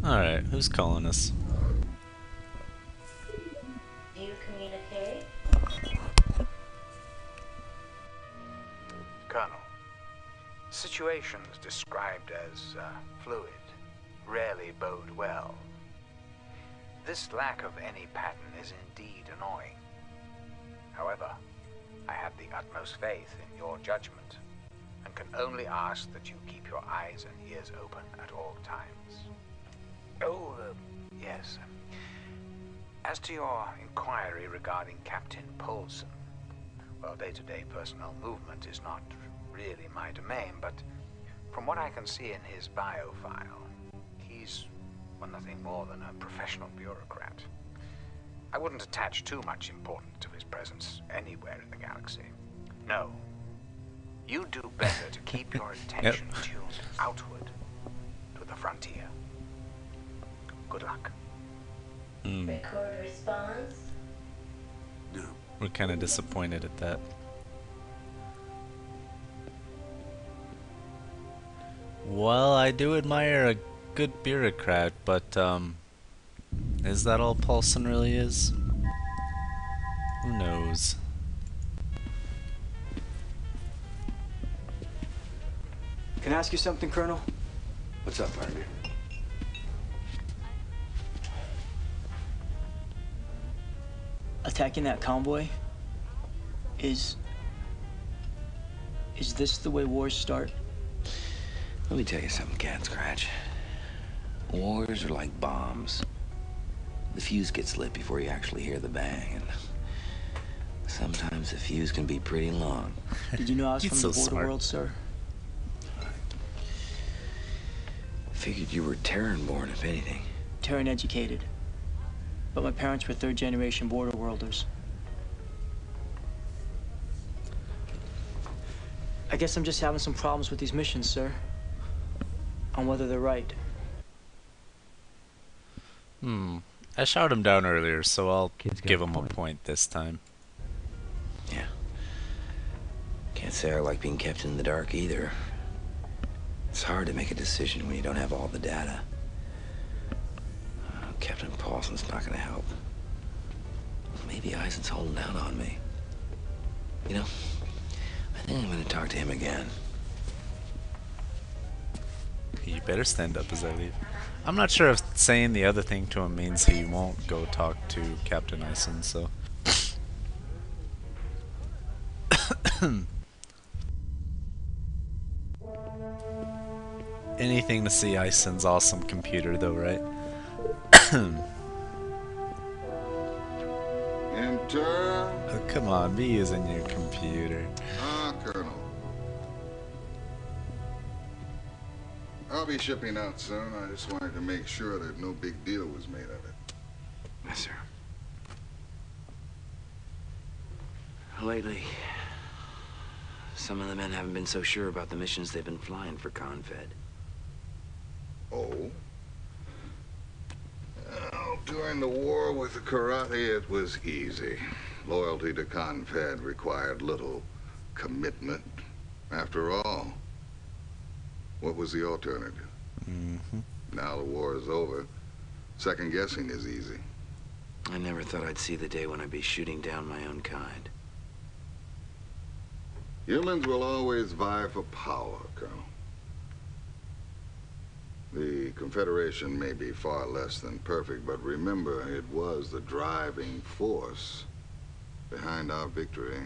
Alright, who's calling us? Do you communicate? Colonel, situations described as fluid rarely bode well. This lack of any pattern is indeed annoying. However, I have the utmost faith in your judgment, and can only ask that you keep your eyes and ears open at all times. Oh, yes. As to your inquiry regarding Captain Paulson, well, day-to-day personnel movement is not really my domain, but from what I can see in his bio file, he's, well, nothing more than a professional bureaucrat. I wouldn't attach too much importance to his presence anywhere in the galaxy. No. You do better to keep your attention tuned outward to the frontier. Good luck. Record response? No. We're kind of disappointed at that. Well, I do admire a good bureaucrat, but, is that all Paulson really is? Who knows? Can I ask you something, Colonel? What's up, partner? Attacking that convoy? Is this the way wars start? Let me tell you something, Cat Scratch. Wars are like bombs. The fuse gets lit before you actually hear the bang, and sometimes the fuse can be pretty long. Did you know I was He's from so the border smart. world, sir? Figured you were Terran-born, if anything. Terran educated. But my parents were third-generation border worlders. I guess I'm just having some problems with these missions, sir. On whether they're right. I shot him down earlier, so I'll Kid's got give a him point. a point this time. Yeah. Can't say I like being kept in the dark either. It's hard to make a decision when you don't have all the data. Captain Paulson's not gonna help. Maybe Eisen's holding out on me. You know, I think I'm gonna talk to him again. You better stand up as I leave. I'm not sure if saying the other thing to him means he won't go talk to Captain Eisen, so... Anything to see Eisen's awesome computer though, right? Enter. Oh, come on, be using your computer. Colonel. I'll be shipping out soon. I just wanted to make sure that no big deal was made of it. Yes, sir. Lately, some of the men haven't been so sure about the missions they've been flying for Confed. Oh? Well, during the war with the karate, it was easy. Loyalty to Confed required little commitment. After all, what was the alternative? Now the war is over. Second guessing is easy. I never thought I'd see the day when I'd be shooting down my own kind. Humans will always vie for power, Colonel. The Confederation may be far less than perfect, but remember, it was the driving force behind our victory.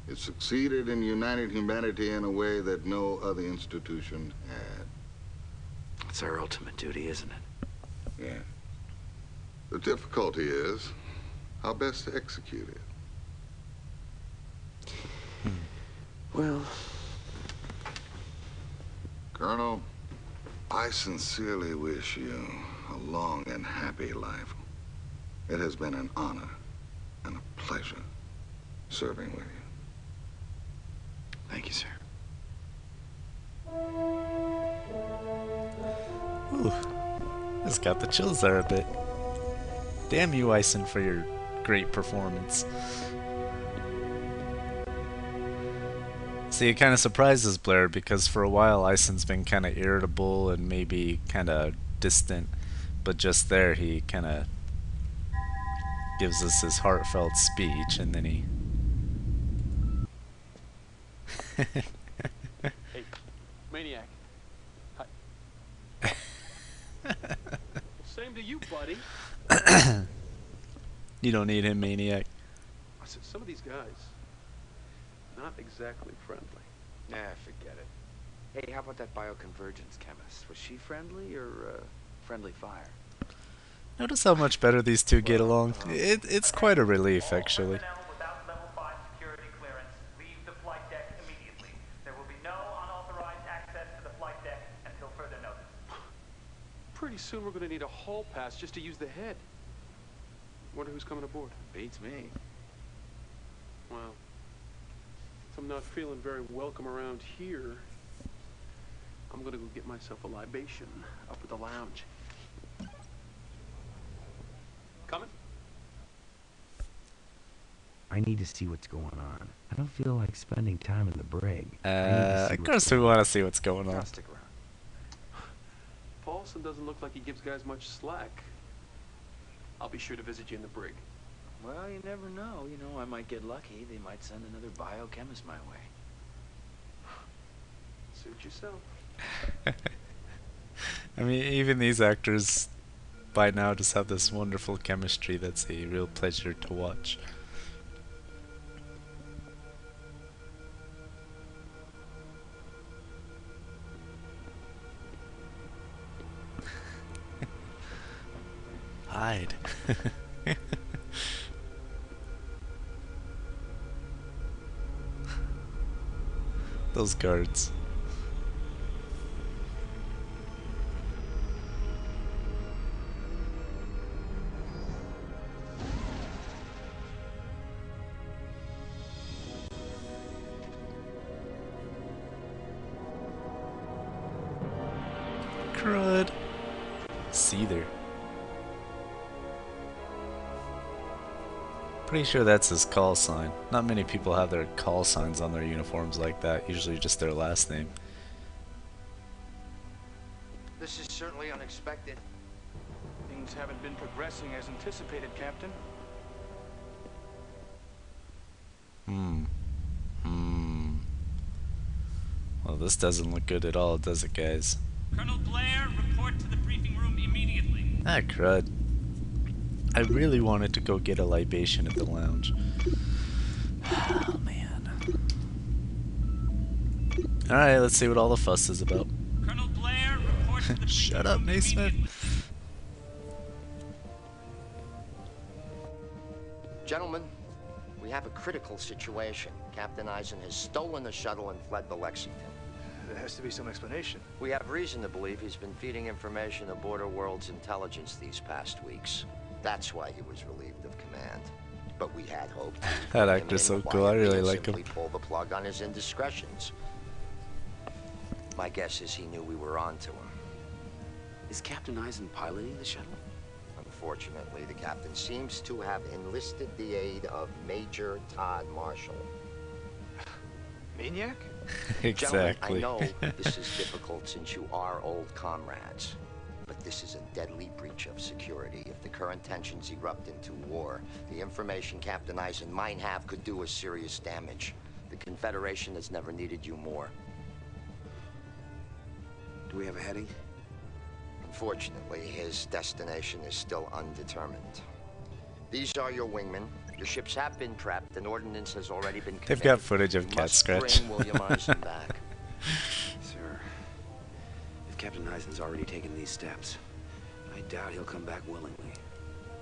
It succeeded in uniting humanity in a way that no other institution had. It's our ultimate duty, isn't it? Yeah. The difficulty is how best to execute it. Well, Colonel, I sincerely wish you a long and happy life. It has been an honor and a pleasure serving with you. thank you, sir. Ooh, just got the chills there a bit. Damn you, Eisen, for your great performance. See, it kind of surprises Blair because for a while Eisen's been kind of irritable and maybe kind of distant, but just there he kind of gives us his heartfelt speech, and then he... Hey, Maniac. Hi. Same to you, buddy. You don't need him, Maniac. I said, some of these guys, not exactly friendly. Nah, forget it. Hey, how about that bioconvergence chemist? Was she friendly or friendly fire? Notice how much better these two get along. It's quite a relief, actually. Personnel without level 5 security clearance, leave the flight deck immediately. There will be no unauthorized access to the flight deck until further notice. Pretty soon we're going to need a hall pass just to use the head. Wonder who's coming aboard. Beats me. Well, if I'm not feeling very welcome around here, I'm going to go get myself a libation up at the lounge. Coming? I need to see what's going on. I don't feel like spending time in the brig. Of course we want to see what's going on. I'll stick around. Paulson doesn't look like he gives guys much slack. I'll be sure to visit you in the brig. Well, you never know. You know, I might get lucky. They might send another biochemist my way. Suit yourself. I mean, even these actors by now just have this wonderful chemistry that's a real pleasure to watch. Hide. Those guards. Crud. Seether. Pretty sure that's his call sign. Not many people have their call signs on their uniforms like that, usually just their last name. This is certainly unexpected. Things haven't been progressing as anticipated, Captain. Well, this doesn't look good at all, does it, guys? Colonel Blair, report to the briefing room immediately. Ah, crud. I really wanted to go get a libation at the lounge. Oh, man. Alright, let's see what all the fuss is about. Colonel Blair, report to the Shut up, Naismith. Gentlemen, we have a critical situation. Captain Eisen has stolen the shuttle and fled to Lexington. There has to be some explanation. We have reason to believe he's been feeding information to Border World's intelligence these past weeks. That's why he was relieved of command. But we had hoped that actor's so cool. I really like him. Pull the plug on his indiscretions. My guess is he knew we were on to him. Is Captain Eisen piloting the shuttle? Unfortunately, the captain seems to have enlisted the aid of Major Todd Marshall. Maniac? Exactly. Gentlemen, I know this is difficult since you are old comrades. But this is a deadly breach of security. If the current tensions erupt into war, the information Captain Eisen might have could do us serious damage. The Confederation has never needed you more. Do we have a heading? Unfortunately, his destination is still undetermined. These are your wingmen. Your ships have been prepped, and ordnance has already been committed. They've got footage of You Cat must Scratch. bring William Eisen back. Sir, if Captain Eisen's already taken these steps, I doubt he'll come back willingly.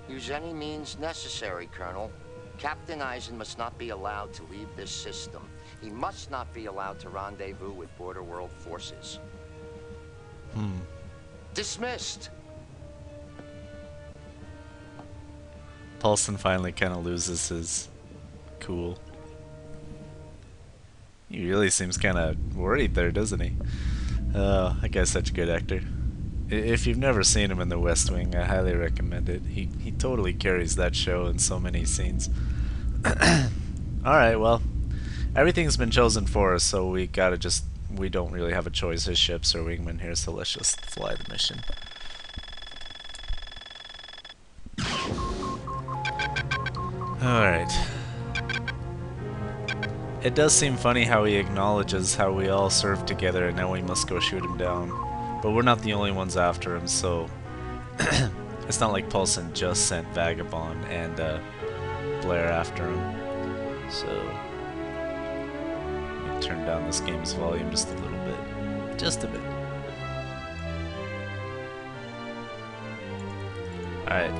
Use any means necessary, Colonel. Captain Eisen must not be allowed to leave this system. He must not be allowed to rendezvous with Border World forces. Dismissed! Paulson finally kind of loses his cool. He really seems kind of worried there, doesn't he? That guy's such a good actor. If you've never seen him in The West Wing, I highly recommend it. He totally carries that show in so many scenes. Alright, well, everything's been chosen for us, so we don't really have a choice as ships or wingmen here, so let's just fly the mission. Alright. It does seem funny how he acknowledges how we all served together and now we must go shoot him down. But we're not the only ones after him, so it's not like Paulson just sent Vagabond and Blair after him. So let me turn down this game's volume just a little bit. Just a bit. Alright.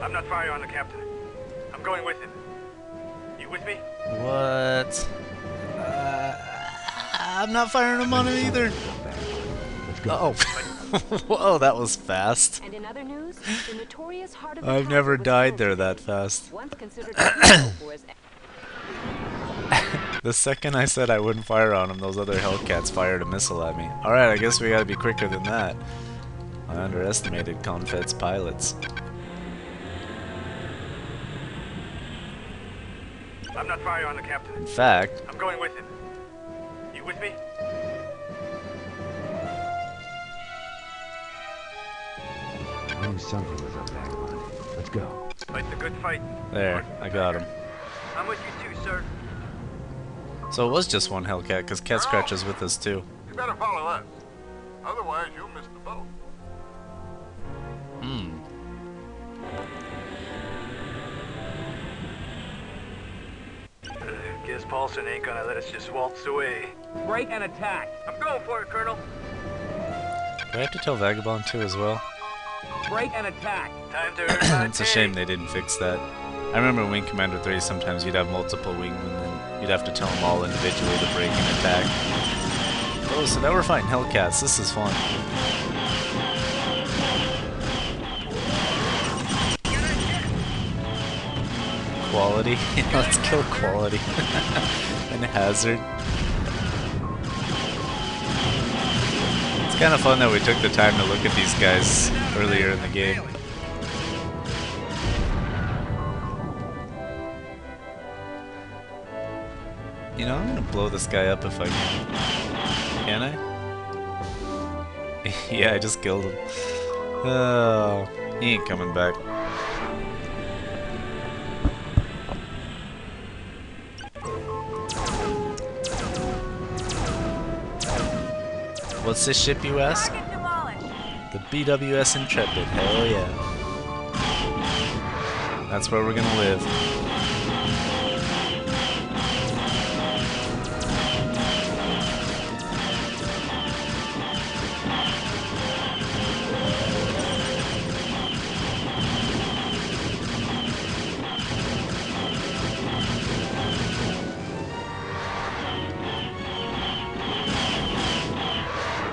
I'm not firing on the captain. I'm going with him. You with me? What? I'm not firing him on him either. Oh. Whoa, that was fast. And in other news, the notorious Heart of the I've Tiger never was died killed there today. that fast. Once considered a hero for his The second I said I wouldn't fire on him, those other Hellcats fired a missile at me. Alright, I guess we gotta be quicker than that. I underestimated Confed's pilots. I'm not firing on the captain. In fact, I'm going with him. You with me? I knew something was up, Vagabond. Let's go. Fight the good fight. there, I got him. I'm with you too, sir. So it was just one Hellcat, because Cat Scratch is with us too. You better follow us. Otherwise, you'll miss the boat. Guess Paulson ain't gonna let us just waltz away. Break and attack. I'm going for it, Colonel. Do I have to tell Vagabond too as well? Break and attack. Time to earn my It's a pay. shame they didn't fix that. I remember Wing Commander 3, sometimes you'd have multiple wingmen and you'd have to tell them all individually to break and attack. Oh, so now we're fighting Hellcats. This is fun. Quality. Let's kill Quality. And Hazard. It's kind of fun that we took the time to look at these guys earlier in the game. You know, I'm gonna blow this guy up if I can. Can I? Yeah, I just killed him. Oh, he ain't coming back. What's this ship, you ask? The BWS Intrepid. Hell yeah. That's where we're gonna live.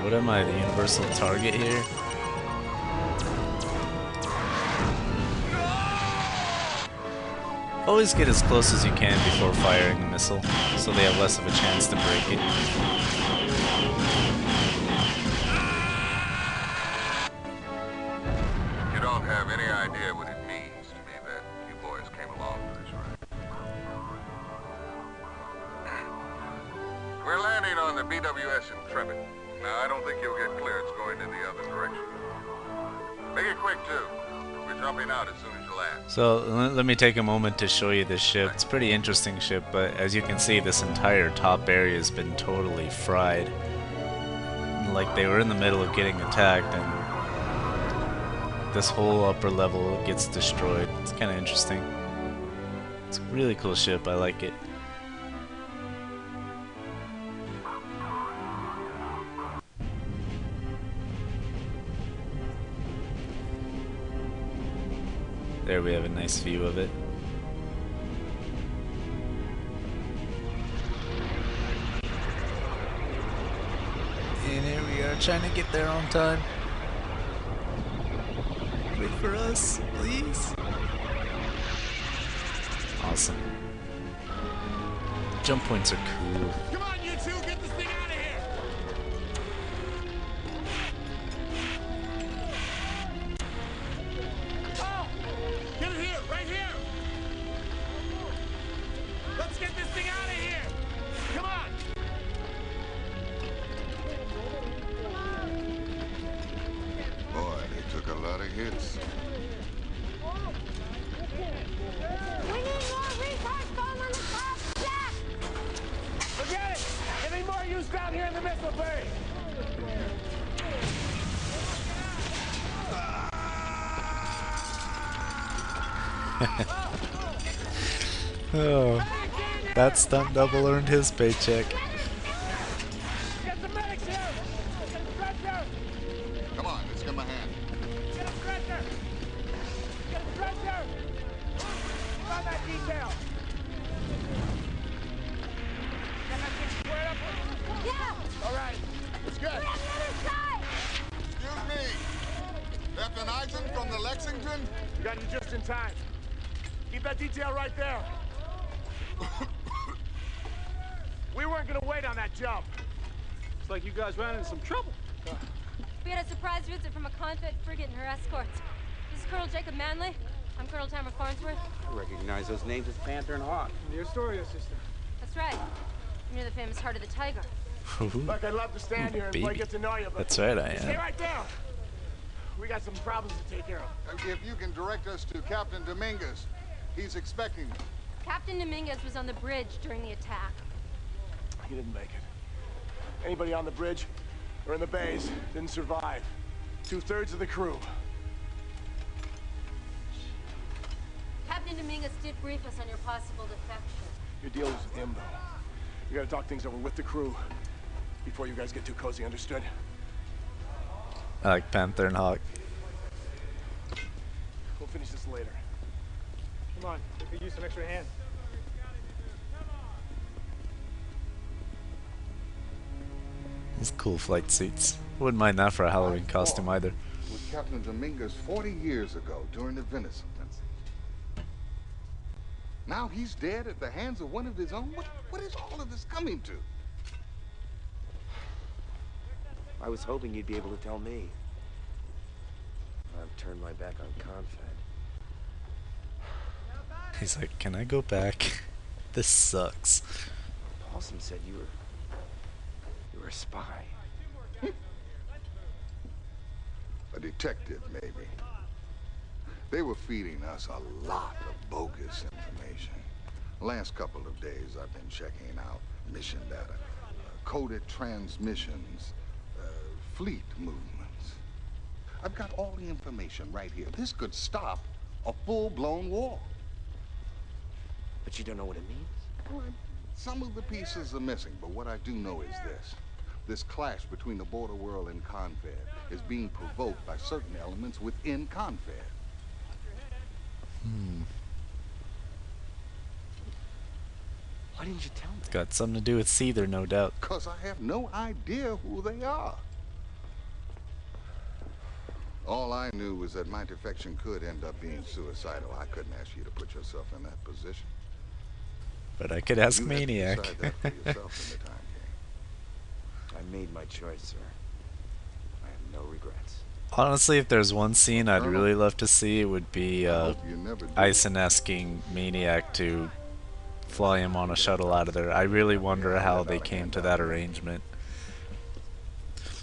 What am I, the universal target here? Always get as close as you can before firing a missile, so they have less of a chance to break it. You don't have any idea what it means to me that you boys came along for this ride. We're landing on the BWS Intrepid. Now, I don't think you'll get clearance going in the other direction. Make it quick, too. We're jumping out as soon as you land. So let me take a moment to show you this ship. It's a pretty interesting ship, but as you can see, this entire top area has been totally fried. Like they were in the middle of getting attacked, and this whole upper level gets destroyed. It's kind of interesting. It's a really cool ship. I like it. There we have a nice view of it. And here we are trying to get there on time. Wait for us, please. Awesome. Jump points are cool. Come on, you two, get this thing out of here! Oh! Get it here, right here! Let's get this thing out of here! Come on! Boy, they took a lot of hits. hits. We need more retard foam on the top deck! Forget it! Give me more use down here in the missile bay! Oh, that stunt double earned his paycheck. Get the medics here! Get a stretcher! Come on, let's give him a hand. Get a stretcher! Get a stretcher! Run that detail! Get that thing squared up? Yeah! All right, it's good. We're on the other side! Excuse me. Captain Eisen from the Lexington? We got you just in time. Keep that detail right there. We weren't gonna wait on that jump. Looks like you guys ran into some trouble. We had a surprise visit from a convict frigate and her escorts. This is Colonel Jacob Manley. I'm Colonel Tamara Farnsworth. I recognize those names as Panther and Hawk. Your story, sister. That's right. I'm near the famous Heart of the Tiger. Look, I'd love to stand here and play get to know you, but That's right, I stay am. right there. We got some problems to take care of. If you can direct us to Captain Dominguez, he's expecting me. Captain Dominguez was on the bridge during the attack. He didn't make it. Anybody on the bridge or in the bays didn't survive. 2/3 of the crew. Captain Dominguez did brief us on your possible defection. Your deal is with him, though. We gotta talk things over with the crew before you guys get too cozy, understood? I like Panther and Hawk. We'll finish this later. Come on, we could use some extra hands. Those cool flight suits. Wouldn't mind that for a Halloween costume either. With Captain Dominguez 40 years ago during the Venice offensive. Now he's dead at the hands of one of his own? What is all of this coming to? I was hoping you'd be able to tell me. I've turned my back on Confed. He's like, can I go back? This sucks. Paulson said you were a spy. A detective, maybe. They were feeding us a lot of bogus information. The last couple of days I've been checking out mission data, coded transmissions, fleet movements. I've got all the information right here. This could stop a full-blown war. But you don't know what it means? Well, some of the pieces are missing, but what I do know is this. This clash between the border world and Confed is being provoked by certain elements within Confed. Why didn't you tell me? It's got something to do with Seether, no doubt. Because I have no idea who they are. All I knew was that my defection could end up being suicidal. I couldn't ask you to put yourself in that position. But I could ask You had to Maniac. decide that for yourself in the time came. I made my choice, sir. I have no regrets. Honestly, if there's one scene I'd really love to see, it would be hope you never do. Eisen asking Maniac to fly him on a shuttle out of there. I really wonder how they came to that arrangement.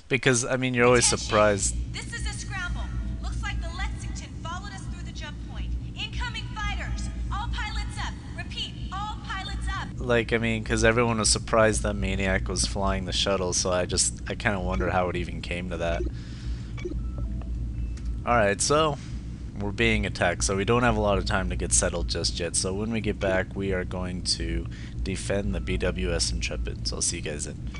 Because, I mean, you're always surprised. This is a scramble. Looks like the Lexington followed us through the jump point. Incoming fighters. All pilots up. Repeat, all pilots up. Like, I mean, because everyone was surprised that Maniac was flying the shuttle, so I kind of wonder how it even came to that. Alright, so we're being attacked, so we don't have a lot of time to get settled just yet. So when we get back, we are going to defend the BWS Intrepid. So I'll see you guys then.